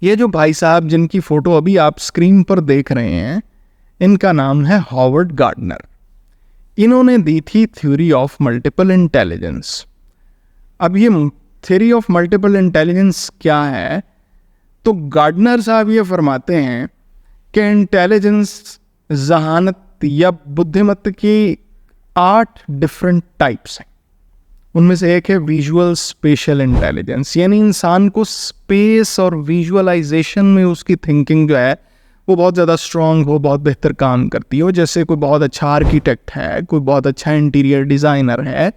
ये जो भाई साहब जिनकी फोटो अभी आप स्क्रीन पर देख रहे हैं, इनका नाम है हॉवर्ड गार्डनर। इन्होंने दी थी थ्योरी ऑफ मल्टीपल इंटेलिजेंस। अब ये थ्योरी ऑफ मल्टीपल इंटेलिजेंस क्या है? तो गार्डनर साहब ये फरमाते हैं कि इंटेलिजेंस, जहानत या बुद्धिमत्ता की 8 डिफरेंट टाइप्स हैं। उनमें से एक है विजुअल स्पेशल इंटेलिजेंस, यानी इंसान को स्पेस और विजुअलाइजेशन में उसकी थिंकिंग जो है वो बहुत ज़्यादा स्ट्रांग हो, बहुत बेहतर काम करती हो। जैसे कोई बहुत अच्छा आर्किटेक्ट है, कोई बहुत अच्छा इंटीरियर डिज़ाइनर है।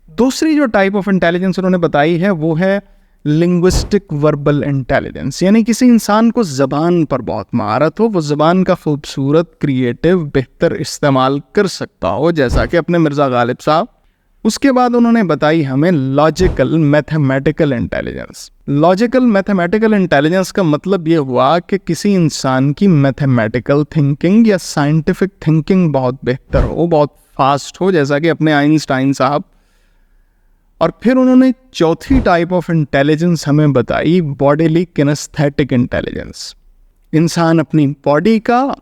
दूसरी जो टाइप ऑफ इंटेलिजेंस उन्होंने बताई है वो है लिंग्विस्टिक वर्बल इंटेलिजेंस, यानी किसी इंसान को ज़बान पर बहुत महारत हो, वो ज़बान का खूबसूरत, क्रिएटिव, बेहतर इस्तेमाल कर सकता हो, जैसा कि अपने मिर्ज़ा गालिब साहब। उसके बाद उन्होंने बताई हमें logical mathematical intelligence. Logical mathematical intelligence का मतलब ये हुआ कि किसी इंसान की मैथमेटिकल थिंकिंग या साइंटिफिक थिंकिंग बहुत बेहतर हो, बहुत फास्ट हो, जैसा कि अपने आइंस्टाइन साहब। और फिर उन्होंने चौथी टाइप ऑफ इंटेलिजेंस हमें बताई बॉडीली किनेस्थेटिक इंटेलिजेंस। इंसान अपनी बॉडी का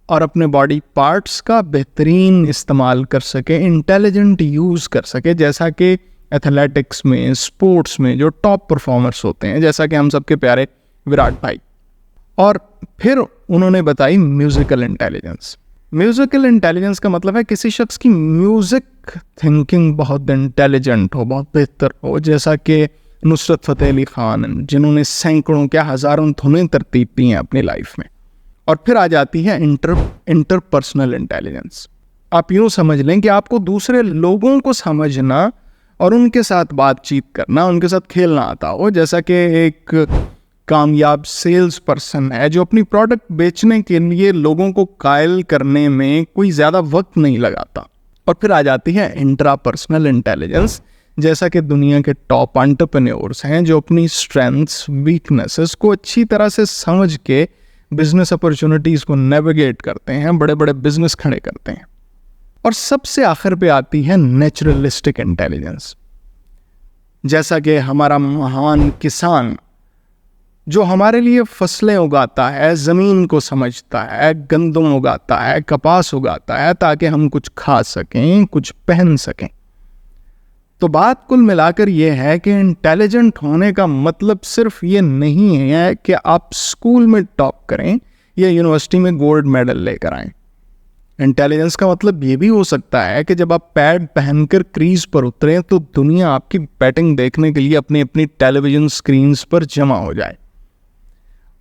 और अपने बॉडी पार्ट्स का बेहतरीन इस्तेमाल कर सके, इंटेलिजेंट यूज़ कर सके, जैसा कि एथलेटिक्स में, स्पोर्ट्स में जो टॉप परफॉर्मर्स होते हैं, जैसा कि हम सबके प्यारे विराट भाई। और फिर उन्होंने बताई म्यूज़िकल इंटेलिजेंस। म्यूज़िकल इंटेलिजेंस का मतलब है किसी शख्स की म्यूज़िक थिंकिंग बहुत इंटेलिजेंट हो, बहुत बेहतर हो, जैसा कि नुसरत फ़तेह अली ख़ान, जिन्होंने सैकड़ों क्या हज़ारों धुनें तरतीब दी हैं अपनी लाइफ में। और फिर आ जाती है इंटरपर्सनल इंटेलिजेंस। आप यूँ समझ लें कि आपको दूसरे लोगों को समझना और उनके साथ बातचीत करना, उनके साथ खेलना आता हो, जैसा कि एक कामयाब सेल्स पर्सन है जो अपनी प्रोडक्ट बेचने के लिए लोगों को कायल करने में कोई ज़्यादा वक्त नहीं लगाता। और फिर आ जाती है इंट्रापर्सनल इंटेलिजेंस, जैसा कि दुनिया के टॉप एंटरप्रेन्योर्स हैं जो अपनी स्ट्रेंथ्स, वीकनेसेस को अच्छी तरह से समझ के बिजनेस अपॉर्चुनिटीज़ को नेविगेट करते हैं, बड़े बड़े बिजनेस खड़े करते हैं। और सबसे आखिर पे आती है नेचुरलिस्टिक इंटेलिजेंस, जैसा कि हमारा महान किसान जो हमारे लिए फसलें उगाता है, ज़मीन को समझता है, गंदम उगाता है, कपास उगाता है, ताकि हम कुछ खा सकें, कुछ पहन सकें। तो बात कुल मिलाकर ये है कि इंटेलिजेंट होने का मतलब सिर्फ ये नहीं है कि आप स्कूल में टॉप करें या यूनिवर्सिटी में गोल्ड मेडल लेकर आएं। इंटेलिजेंस का मतलब ये भी हो सकता है कि जब आप पैड पहनकर क्रीज पर उतरें तो दुनिया आपकी बैटिंग देखने के लिए अपनी अपनी टेलीविज़न स्क्रीन्स पर जमा हो जाए।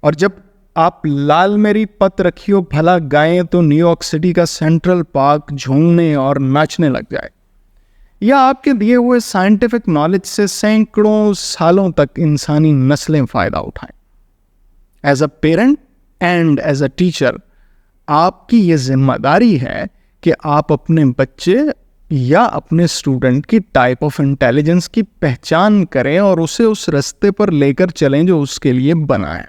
और जब आप लाल मेरी पत रखियो भला गाएं तो न्यूयॉर्क सिटी का सेंट्रल पार्क झूमने और नाचने लग जाए। या आपके दिए हुए साइंटिफिक नॉलेज से सैकड़ों सालों तक इंसानी नस्लें फ़ायदा उठाएं। As a parent and as a teacher आपकी ये जिम्मेदारी है कि आप अपने बच्चे या अपने स्टूडेंट की टाइप ऑफ इंटेलिजेंस की पहचान करें और उसे उस रास्ते पर लेकर चलें जो उसके लिए बना है।